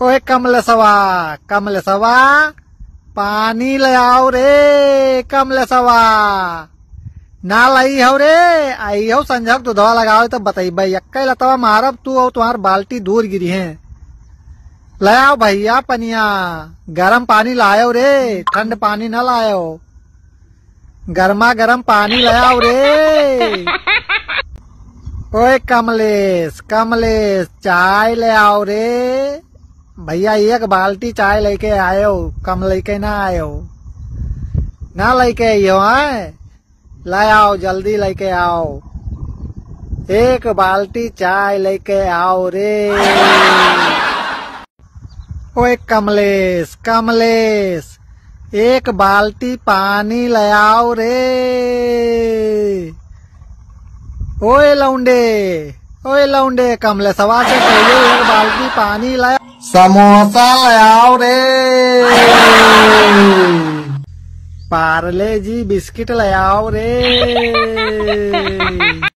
ओए कमलेसवा पानी ले आओ रे। कमलेसवा ना लाई हो रे, आई हो संझक दूधवा लगाओ तो बताइबे। यक्का लतवा मारब तू और तुम्हार बाल्टी दूर गिरी है। ले आओ भैया पनिया, गरम पानी लायो रे, ठंड पानी न लायो। गर्मा गर्म पानी ले आओ रे। ओए कमलेश चाय ले आओ रे। भैया एक बाल्टी चाय लेके आयो, कम लेके ना आयो। ना लेके आइयो है, ले आओ जल्दी लेके आओ। एक बाल्टी चाय लेके आओ रे। ओए कमलेश एक बाल्टी पानी ले आओ रे। ओए लौंडे कमलेशवा से पहले एक बाल्टी पानी ले। समोसा ले आओ रे। पार्ले जी बिस्किट ले आओ रे।